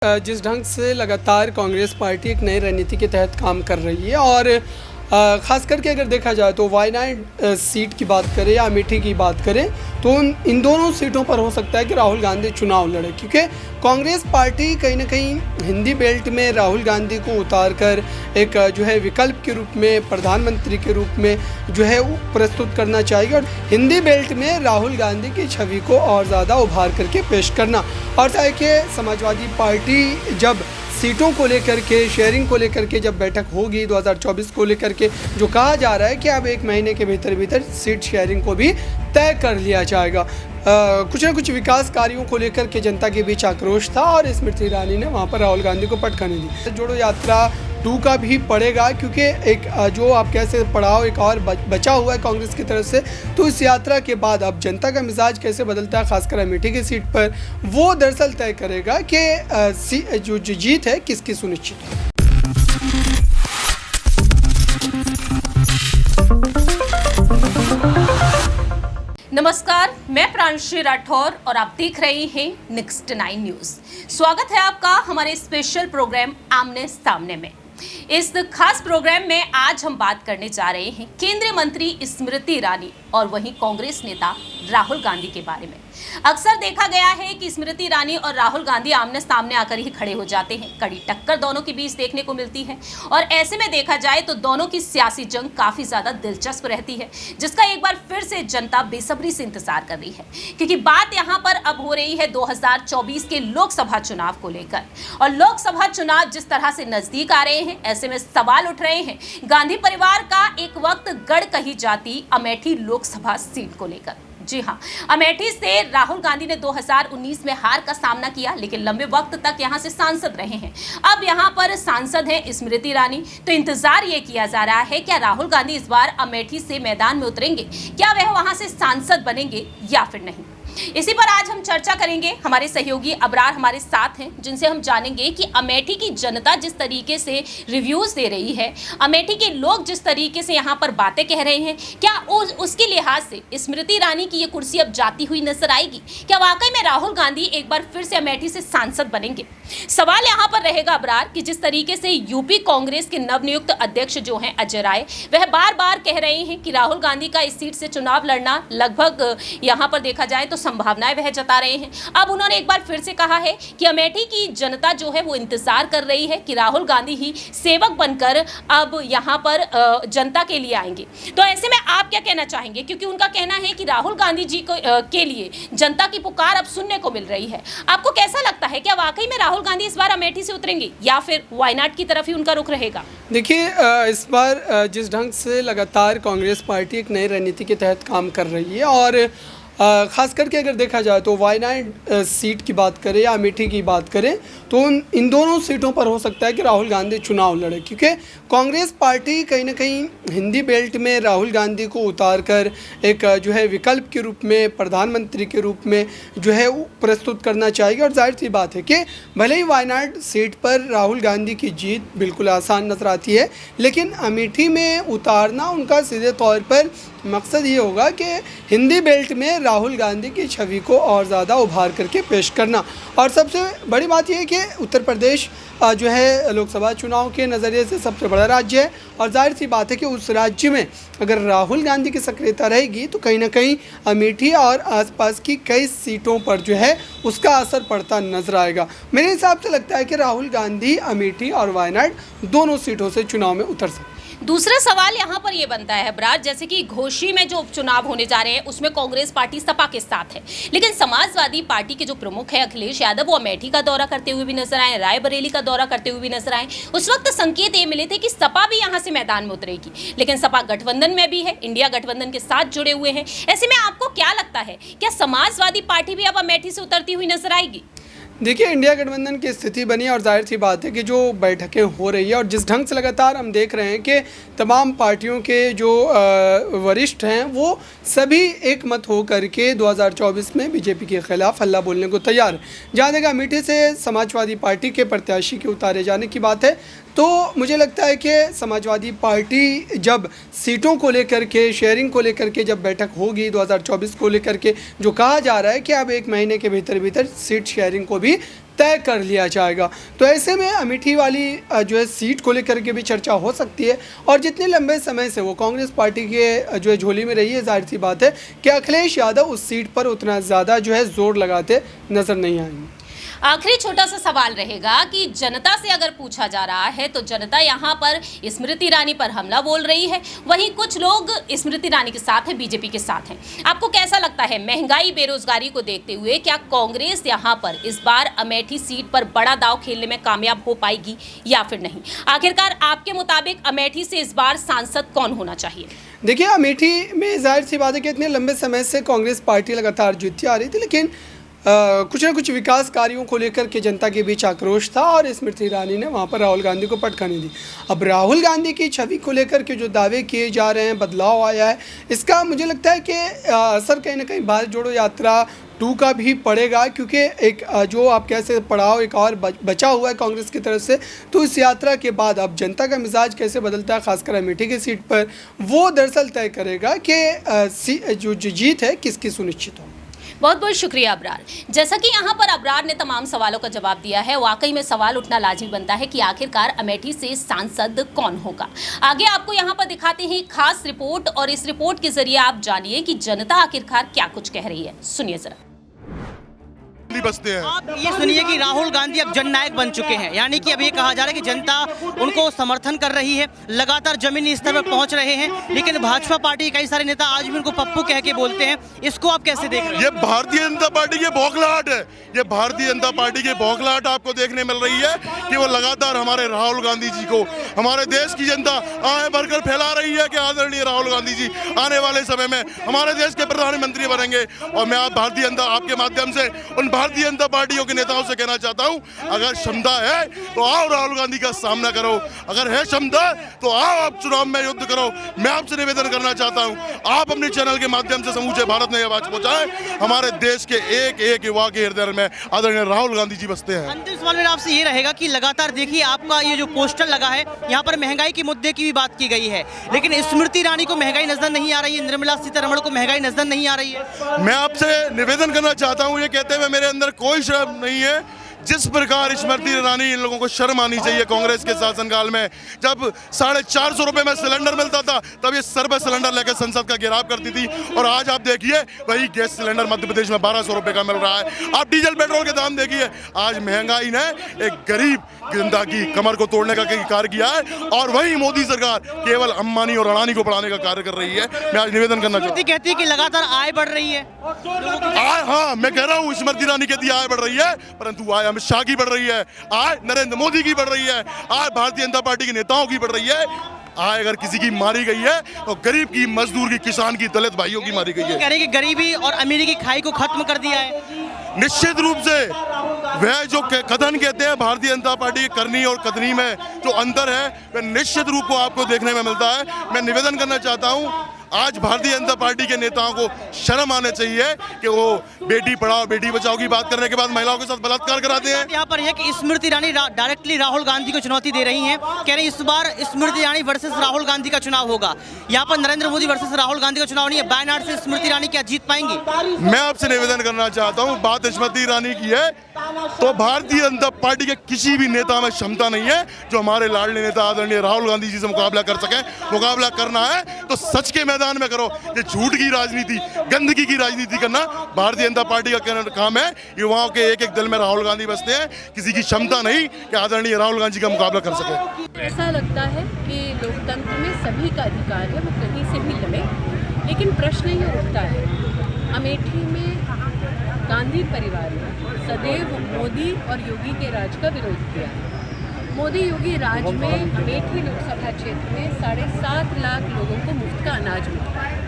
जिस ढंग से लगातार कांग्रेस पार्टी एक नई रणनीति के तहत काम कर रही है और ख़ास करके अगर देखा जाए तो वायनाड सीट की बात करें या अमेठी की बात करें तो इन दोनों सीटों पर हो सकता है कि राहुल गांधी चुनाव लड़े, क्योंकि कांग्रेस पार्टी कहीं ना कहीं हिंदी बेल्ट में राहुल गांधी को उतार कर एक जो है विकल्प के रूप में, प्रधानमंत्री के रूप में जो है प्रस्तुत करना चाहिए और हिंदी बेल्ट में राहुल गांधी की छवि को और ज़्यादा उभार करके पेश करना। और चाहे कि समाजवादी पार्टी जब सीटों को लेकर के, शेयरिंग को लेकर के जब बैठक होगी 2024 को लेकर के, जो कहा जा रहा है कि अब एक महीने के भीतर सीट शेयरिंग को भी तय कर लिया जाएगा। कुछ ना कुछ विकास कार्यों को लेकर के जनता के बीच आक्रोश था और स्मृति ईरानी ने वहां पर राहुल गांधी को पटखनी दी। जोड़ो यात्रा 2 का भी पड़ेगा, क्योंकि एक जो आप कैसे पड़ाव एक और बचा हुआ है कांग्रेस की तरफ से, तो इस यात्रा के बाद अब जनता का मिजाज कैसे बदलता है, खासकर अमेठी की सीट पर, वो दरअसल तय करेगा कि जो जीत है किसकी सुनिश्चित है। नमस्कार, मैं प्रांशी राठौर और आप देख रहे हैं नेक्स्ट 9 न्यूज। स्वागत है आपका हमारे स्पेशल प्रोग्राम आमने सामने में। इस खास प्रोग्राम में आज हम बात करने जा रहे हैं केंद्रीय मंत्री स्मृति ईरानी और वहीं कांग्रेस नेता राहुल गांधी के बारे में। अक्सर देखा गया है कि स्मृति ईरानी और राहुल गांधी आमने सामने आकर ही खड़े हो जाते हैं, कड़ी टक्कर दोनों के बीच देखने को मिलती है और ऐसे में देखा जाए तो दोनों की सियासी जंग काफी ज्यादा दिलचस्प रहती है, जिसका एक बार फिर से जनता बेसब्री से इंतजार कर रही है, क्योंकि बात यहाँ पर अब हो रही है 2024 के लोकसभा चुनाव को लेकर। और लोकसभा चुनाव जिस तरह से नजदीक आ रहे हैं, ऐसे में सवाल उठ रहे हैं गांधी परिवार का एक वक्त गढ़ कही जाती अमेठी लोकसभा सीट को लेकर। जी हाँ, अमेठी से राहुल गांधी ने 2019 में हार का सामना किया, लेकिन लंबे वक्त तक यहां से सांसद रहे हैं। अब यहां पर सांसद हैं स्मृति ईरानी, तो इंतजार ये किया जा रहा है क्या राहुल गांधी इस बार अमेठी से मैदान में उतरेंगे, क्या वह वहां से सांसद बनेंगे या फिर नहीं। इसी पर आज हम चर्चा करेंगे। हमारे सहयोगी अबरार हमारे साथ हैं, जिनसे हम जानेंगे कि अमेठी की जनता जिस तरीके से रिव्यूज दे रही है, अमेठी के लोग जिस तरीके से यहाँ पर बातें कह रहे हैं, क्या उसके लिहाज से स्मृति ईरानी की ये कुर्सी अब जाती हुई नजर आएगी, क्या वाकई में राहुल गांधी एक बार फिर से अमेठी से सांसद बनेंगे। सवाल यहाँ पर रहेगा अबरार कि जिस तरीके से यूपी कांग्रेस के नवनियुक्त अध्यक्ष जो हैं अजय राय, वह बार बार कह रहे हैं कि राहुल गांधी का इस सीट से चुनाव लड़ना लगभग यहाँ पर देखा जाए तो संभावनाएं वह जता रहे हैं। अब उन्होंने एक बार फिर से कहा है कि अमेठी की जनता जो है वो इंतजार कर रही है कि राहुल गांधी ही सेवक बनकर अब यहाँ पर जनता के लिए आएंगे। तो ऐसे में आप क्या कहना चाहेंगे, क्योंकि उनका कहना है कि राहुल गांधी जी के लिए जनता की पुकार अब सुनने को मिल रही है। आपको कैसा लगता है, क्या वाकई में राहुल गांधी इस बार अमेठी से उतरेंगे या फिर वायनाड की तरफ ही उनका रुख रहेगा? देखिए, इस बार जिस ढंग से लगातार कांग्रेस पार्टी एक नई रणनीति के तहत काम कर रही है और ख़ास करके अगर देखा जाए तो वायनाड सीट की बात करें या अमेठी की बात करें तो इन दोनों सीटों पर हो सकता है कि राहुल गांधी चुनाव लड़े, क्योंकि कांग्रेस पार्टी कहीं ना कहीं हिंदी बेल्ट में राहुल गांधी को उतार कर एक जो है विकल्प के रूप में, प्रधानमंत्री के रूप में जो है प्रस्तुत करना चाहिए। और जाहिर सी बात है कि भले ही वायनाड सीट पर राहुल गांधी की जीत बिल्कुल आसान नजर आती है, लेकिन अमेठी में उतारना उनका सीधे तौर पर मकसद ये होगा कि हिंदी बेल्ट में राहुल गांधी की छवि को और ज़्यादा उभार करके पेश करना। और सबसे बड़ी बात यह है कि उत्तर प्रदेश जो है लोकसभा चुनाव के नज़रिए से सबसे बड़ा राज्य है और जाहिर सी बात है कि उस राज्य में अगर राहुल गांधी की सक्रियता रहेगी तो कहीं ना कहीं अमेठी और आसपास की कई सीटों पर जो है उसका असर पड़ता नजर आएगा। मेरे हिसाब से लगता है कि राहुल गांधी अमेठी और वायनाड दोनों सीटों से चुनाव में उतर सकते हैं। दूसरा सवाल यहाँ पर यह बनता है बराज, जैसे कि घोषी में जो उपचुनाव होने जा रहे हैं उसमें कांग्रेस पार्टी सपा के साथ है, लेकिन समाजवादी पार्टी के जो प्रमुख है अखिलेश यादव, वो अमेठी का दौरा करते हुए भी नजर आए, रायबरेली का दौरा करते हुए भी नजर आए। उस वक्त संकेत ये मिले थे कि सपा भी यहाँ से मैदान में उतरेगी, लेकिन सपा गठबंधन में भी है, इंडिया गठबंधन के साथ जुड़े हुए हैं। ऐसे में आपको क्या लगता है, क्या समाजवादी पार्टी भी अब अमेठी से उतरती हुई नजर आएगी? देखिए, इंडिया गठबंधन की स्थिति बनी और जाहिर सी बात है कि जो बैठकें हो रही है और जिस ढंग से लगातार हम देख रहे हैं कि तमाम पार्टियों के जो वरिष्ठ हैं वो सभी एक मत हो करके 2024 में बीजेपी के खिलाफ हल्ला बोलने को तैयार है। जहाँ तक अमेठी से समाजवादी पार्टी के प्रत्याशी के उतारे जाने की बात है, तो मुझे लगता है कि समाजवादी पार्टी जब सीटों को लेकर के, शेयरिंग को लेकर के जब बैठक होगी 2024 को लेकर के, जो कहा जा रहा है कि अब 1 महीने के भीतर सीट शेयरिंग को भी तय कर लिया जाएगा, तो ऐसे में अमेठी वाली जो है सीट को लेकर के भी चर्चा हो सकती है। और जितने लंबे समय से वो कांग्रेस पार्टी के जो है झोली में रही है, जाहिर सी बात है कि अखिलेश यादव उस सीट पर उतना ज़्यादा जो है जोर लगाते नज़र नहीं आएंगे। आखिरी छोटा सा सवाल रहेगा कि जनता से अगर पूछा जा रहा है तो जनता यहाँ पर स्मृति ईरानी पर हमला बोल रही है, वहीं कुछ लोग स्मृति ईरानी के साथ हैं, बीजेपी के साथ हैं। आपको कैसा लगता है, महंगाई बेरोजगारी को देखते हुए क्या कांग्रेस यहाँ पर इस बार अमेठी सीट पर बड़ा दांव खेलने में कामयाब हो पाएगी या फिर नहीं? आखिरकार आपके मुताबिक अमेठी से इस बार सांसद कौन होना चाहिए? देखिए, अमेठी में जाहिर सी बात है कि इतने लंबे समय से कांग्रेस पार्टी लगातार जीतती आ रही थी, लेकिन कुछ ना कुछ विकास कार्यों को लेकर के जनता के बीच आक्रोश था और स्मृति ईरानी ने वहाँ पर राहुल गांधी को पटखनी दी। अब राहुल गांधी की छवि को लेकर के जो दावे किए जा रहे हैं, बदलाव आया है, इसका मुझे लगता है कि असर कहीं ना कहीं भारत जोड़ो यात्रा 2 का भी पड़ेगा, क्योंकि एक जो आप कैसे पड़ाव एक और बचा हुआ है कांग्रेस की तरफ से, तो इस यात्रा के बाद अब जनता का मिजाज कैसे बदलता है, खासकर अमेठी की सीट पर, वो दरअसल तय करेगा कि जो जीत है किसकी सुनिश्चित हो। बहुत बहुत शुक्रिया अबरार। जैसा कि यहाँ पर अबरार ने तमाम सवालों का जवाब दिया है, वाकई में सवाल उठना लाजमी बनता है कि आखिरकार अमेठी से सांसद कौन होगा। आगे आपको यहाँ पर दिखाते हैं खास रिपोर्ट और इस रिपोर्ट के जरिए आप जानिए कि जनता आखिरकार क्या कुछ कह रही है। सुनिए जरा। बसते हैं। आप ये सुनिए कि राहुल गांधी अब जननायक बन चुके हैं, यानी कि अब ये कहा जा रहा है कि जनता उनको समर्थन कर रही है, लगातार जमीनी स्तर पर पहुंच रहे हैं, लेकिन भाजपा पार्टी के कई सारे नेता आज भी उनको पप्पू कह के बोलते हैं। इसको आप कैसे देख रहे हैं? ये भारतीय जनता पार्टी की बौखलाहट है, ये भारतीय जनता पार्टी की बौखलाहट आपको देखने मिल रही है कि वो लगातार हमारे राहुल गांधी जी को, हमारे देश की जनता आए भरकर फैला रही है कि आदरणीय राहुल गांधी जी आने वाले समय में हमारे देश के प्रधानमंत्री बनेंगे। और मैं आप भारतीय जनता आपके माध्यम से उन भारतीय जनता पार्टियों के नेताओं से कहना चाहता हूं, अगर क्षमता है तो आओ राहुल गांधी का सामना करो, अगर है क्षमता तो आओ आप चुनाव में युद्ध करो। मैं आपसे निवेदन करना चाहता हूं, आप अपने चैनल के माध्यम से समूचे भारत में यह आवाज पहुंचाएं, हमारे देश के एक एक युवा के हृदय में आदरणीय राहुल गांधी जी बसते हैं। अंतिम सवाल मेरा आपसे ये रहेगा कि लगातार देखिए आपका ये जो पोस्टर लगा है, यहाँ पर महंगाई के मुद्दे की भी बात की गई है, लेकिन स्मृति ईरानी को महंगाई नजर नहीं आ रही है, निर्मला सीतारमण को महंगाई नजर नहीं आ रही है। मैं आपसे निवेदन करना चाहता हूं, ये कहते हुए मेरे अंदर कोई शर्म नहीं है। जिस प्रकार स्मृति ईरानी, इन लोगों को शर्म आनी चाहिए कांग्रेस के शासनकाल में, जब 450 रुपए में सिलेंडर मिलता था तब ये सर पे सिलेंडर लेकर संसद का घेराव करती थी, और आज आप देखिए वही गैस सिलेंडर मध्य प्रदेश में 1200 रुपए का मिल रहा है। आप डीजल पेट्रोल के दाम देखिए, आज महंगाई ने एक गरीब जनता की कमर को तोड़ने का कार्य किया है, और वही मोदी सरकार केवल अंबानी और अडानी को बढ़ाने का कार्य कर रही है। मैं आज निवेदन करना चाहता हूं, कहती है कि लगातार आय बढ़ रही है। हाँ, मैं कह रहा हूँ स्मृति ईरानी कहती है आय बढ़ रही है, परंतु आय अमित शाह की बढ़ रही है, आय नरेंद्र मोदी की बढ़ रही है, आय भारतीय जनता पार्टी के नेताओं की बढ़ रही है। आय अगर किसी की मारी गई है तो गरीब की, मजदूर की, किसान की, दलित भाइयों की मारी गई है। कह रहे हैं कि गरीबी और अमीरी की खाई को खत्म कर दिया है। निश्चित रूप से वह जो कथन कहते हैं भारतीय जनता पार्टी की करनी और कथनी में जो अंतर है, वह निश्चित रूप को आपको देखने में मिलता है। मैं निवेदन करना चाहता हूं, आज भारतीय जनता पार्टी के नेताओं को शर्म आने चाहिए कि वो बेटी पढ़ाओ बेटी बचाओ की बात करने के बाद महिलाओं के साथ बलात्कार कराते हैं। यहाँ पर है कि स्मृति ईरानी डायरेक्टली राहुल गांधी को चुनौती दे रही हैं, कह रही इस बार स्मृति ईरानी वर्सेस राहुल गांधी का चुनाव होगा। यहाँ पर नरेंद्र मोदी वर्सेस राहुल गांधी का चुनाव नहीं है, बायनाट से स्मृति ईरानी क्या जीत पाएंगी? मैं आपसे निवेदन करना चाहता हूँ, बात स्मृति ईरानी की है तो भारतीय जनता पार्टी के किसी भी नेता में क्षमता नहीं है जो हमारे लाडले नेता आदरणीय राहुल गांधी जी से मुकाबला कर सके। मुकाबला करना है तो सच के मैदान में करो, ये झूठ की राजनीति, गंदगी की राजनीति करना भारतीय जनता पार्टी का काम है। युवाओं के एक एक दिल में राहुल गांधी बसते हैं, किसी की क्षमता नहीं कि आदरणीय राहुल गांधी का मुकाबला कर सके। ऐसा लगता है कि लोकतंत्र में सभी का अधिकार है वो कहीं से भी लड़े, लेकिन प्रश्न ये उठता है, अमेठी में गांधी परिवार ने सदैव मोदी और योगी के राज का विरोध किया। मोदी योगी राज में अमेठी लोकसभा क्षेत्र में 7.5 लाख लोगों को मुफ्त का अनाज मिलता है।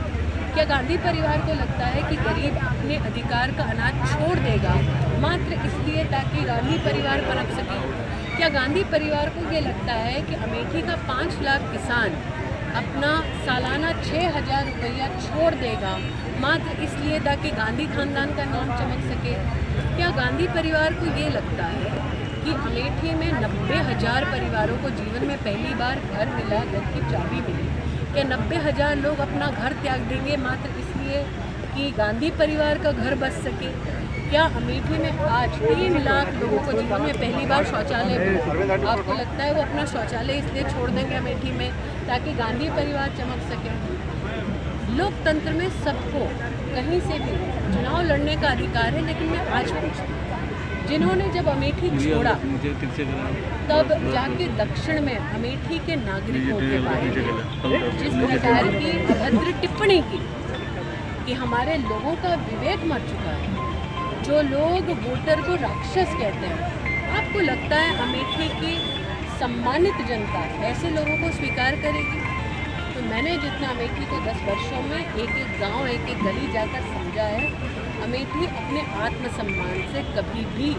क्या गांधी परिवार को लगता है कि गरीब अपने अधिकार का अनाज छोड़ देगा मात्र इसलिए ताकि गांधी परिवार पनप सके? क्या गांधी परिवार को ये लगता है कि अमेठी का 5 लाख किसान अपना सालाना 6,000 रुपया छोड़ देगा मात्र इसलिए ताकि गांधी खानदान का नाम चमक सके? क्या गांधी परिवार को ये लगता है कि अमेठी में 90,000 परिवारों को जीवन में पहली बार घर मिला, घर की चाबी मिली। क्या 90,000 लोग अपना घर त्याग देंगे मात्र इसलिए कि गांधी परिवार का घर बच सके? क्या अमेठी में आज 3 लाख लोगों को जीवन में पहली बार शौचालय मिला? आपको लगता है वो अपना शौचालय इसलिए छोड़ देंगे अमेठी में ताकि गांधी परिवार चमक सके? लोकतंत्र में सबको कहीं से भी चुनाव लड़ने का अधिकार है, लेकिन मैं आज पूछती हूँ, जिन्होंने जब अमेठी छोड़ा तब जाके दक्षिण में अमेठी के नागरिकों के बारे में जिस प्रकार की अभद्र टिप्पणी की कि हमारे लोगों का विवेक मर चुका है, जो लोग वोटर को राक्षस कहते हैं, आपको लगता है अमेठी की सम्मानित जनता ऐसे लोगों को स्वीकार करेगी? तो मैंने जितना अमेठी को 10 वर्षों में एक एक गांव, एक एक गली जाकर समझा है, अमेठी अपने आत्मसम्मान से कभी भी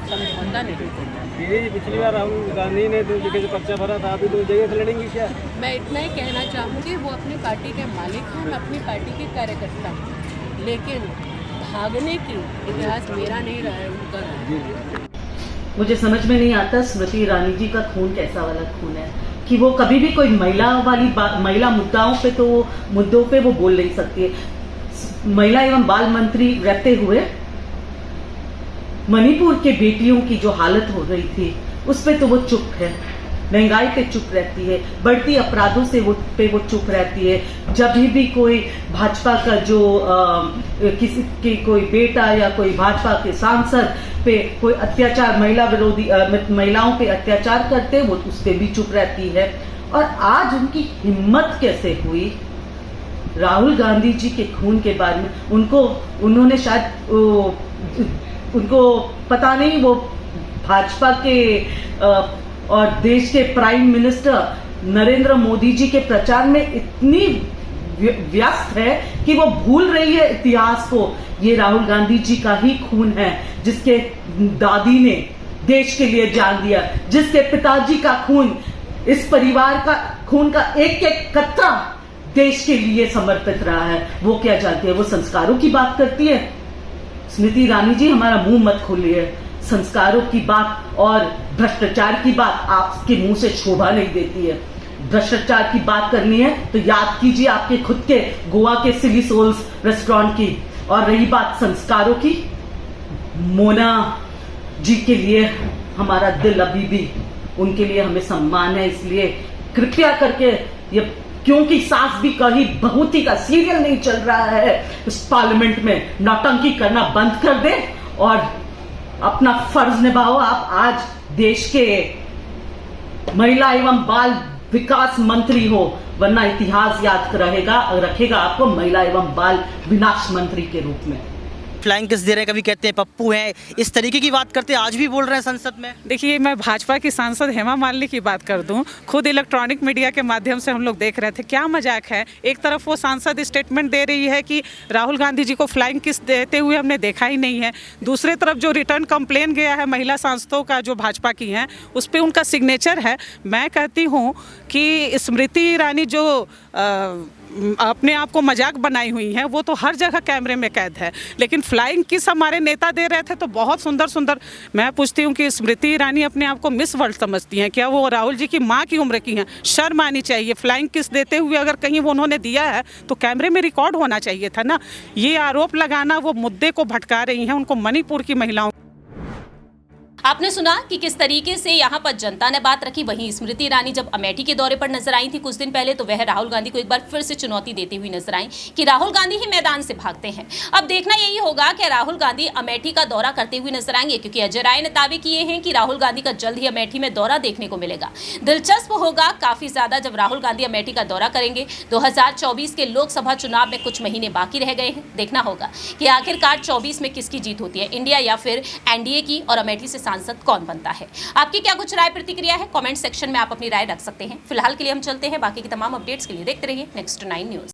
समझौता नहीं करता। पिछली बार राहुल गांधी ने 2 जगह से पर्चा भरा था, अभी 2 जगह से लड़ेंगी क्या? मैं इतना ही कहना चाहूँगी, वो अपनी पार्टी के मालिक हैं, मैं अपनी पार्टी के कार्यकर्ता हूँ, लेकिन भागने की इतिहास मेरा नहीं रहा है, उनका रहा है। मुझे समझ में नहीं आता स्मृति ईरानी जी का खून कैसा वाला खून है कि वो कभी भी कोई महिला मुद्दों पे वो बोल नहीं सकती है। महिला एवं बाल मंत्री रहते हुए मणिपुर के बेटियों की जो हालत हो रही थी उस पे तो वो चुप है, महंगाई पे चुप रहती है, बढ़ती अपराधों से वो चुप रहती है। जब भी कोई भाजपा का जो किसी की कोई बेटा या कोई भाजपा के सांसद पे कोई अत्याचार, महिलाओं पे अत्याचार करते वो उस पे भी चुप रहती है। और आज उनकी हिम्मत कैसे हुई राहुल गांधी जी के खून के बारे में? उन्होंने शायद उनको पता नहीं, वो भाजपा के और देश के प्राइम मिनिस्टर नरेंद्र मोदी जी के प्रचार में इतनी व्यस्त है कि वो भूल रही है इतिहास को। ये राहुल गांधी जी का ही खून है, जिसके दादी ने देश के लिए जान दिया, जिसके पिताजी का खून, इस परिवार का खून का एक एक कतरा देश के लिए समर्पित रहा है। वो क्या जानती है? वो संस्कारों की बात करती है। स्मृति ईरानी जी, हमारा मुंह मत खोलिए। संस्कारों की बात और भ्रष्टाचार की बात आपके मुंह से शोभा नहीं देती है। भ्रष्टाचार की बात करनी है तो याद कीजिए आपके खुद के गोवा के सिली सोल्स रेस्टोरेंट की। और रही बात संस्कारों की, मोना जी के लिए हमारा दिल अभी भी, उनके लिए हमें सम्मान है। इसलिए कृपया करके ये, क्योंकि सास भी कही बहू थी का सीरियल नहीं चल रहा है इस पार्लियामेंट में, नौटंकी करना बंद कर दे और अपना फर्ज निभाओ। आप आज देश के महिला एवं बाल विकास मंत्री हो, वरना इतिहास याद रखेगा आपको महिला एवं बाल विनाश मंत्री के रूप में। फ्लाइंग किस दे रहे हैं, कभी कहते हैं पप्पू हैं, इस तरीके की बात करते हैं, आज भी बोल रहे हैं संसद में। देखिए, मैं भाजपा की सांसद हेमा मालिनी की बात कर दूं, खुद इलेक्ट्रॉनिक मीडिया के माध्यम से हम लोग देख रहे थे, क्या मजाक है। एक तरफ वो सांसद स्टेटमेंट दे रही है कि राहुल गांधी जी को फ्लाइंग किस देते हुए हमने देखा ही नहीं है, दूसरे तरफ जो रिटर्न कंप्लेन गया है महिला सांसदों का जो भाजपा की हैं उस पर उनका सिग्नेचर है। मैं कहती हूँ कि स्मृति ईरानी जो अपने आप को मजाक बनाई हुई हैं वो तो हर जगह कैमरे में कैद है, लेकिन फ्लाइंग किस हमारे नेता दे रहे थे तो बहुत सुंदर सुंदर। मैं पूछती हूँ कि स्मृति ईरानी अपने आप को मिस वर्ल्ड समझती हैं क्या? वो राहुल जी की माँ की उम्र की हैं, शर्म आनी चाहिए। फ्लाइंग किस देते हुए अगर कहीं वो उन्होंने दिया है तो कैमरे में रिकॉर्ड होना चाहिए था ना। ये आरोप लगाना, वो मुद्दे को भटका रही हैं, उनको मणिपुर की महिलाओं। आपने सुना कि किस तरीके से यहाँ पर जनता ने बात रखी। वहीं स्मृति ईरानी जब अमेठी के दौरे पर नजर आई थी कुछ दिन पहले, तो वह राहुल गांधी को एक बार फिर से चुनौती देती हुई नजर आई कि राहुल गांधी ही मैदान से भागते हैं। अब देखना यही होगा कि राहुल गांधी अमेठी का दौरा करते हुए नजर आएंगे, क्योंकि अजय राय ने दावे किए हैं कि राहुल गांधी का जल्द ही अमेठी में दौरा देखने को मिलेगा। दिलचस्प होगा काफी ज्यादा जब राहुल गांधी अमेठी का दौरा करेंगे। 2024 के लोकसभा चुनाव में कुछ महीने बाकी रह गए हैं। देखना होगा कि आखिरकार 24 में किसकी जीत होती है, इंडिया या फिर एनडीए की, और अमेठी से सांसद कौन बनता है। आपकी क्या कुछ राय प्रतिक्रिया है? कमेंट सेक्शन में आप अपनी राय रख सकते हैं। फिलहाल के लिए हम चलते हैं, बाकी की तमाम अपडेट्स के लिए देखते रहिए नेक्स्ट 9 न्यूज़।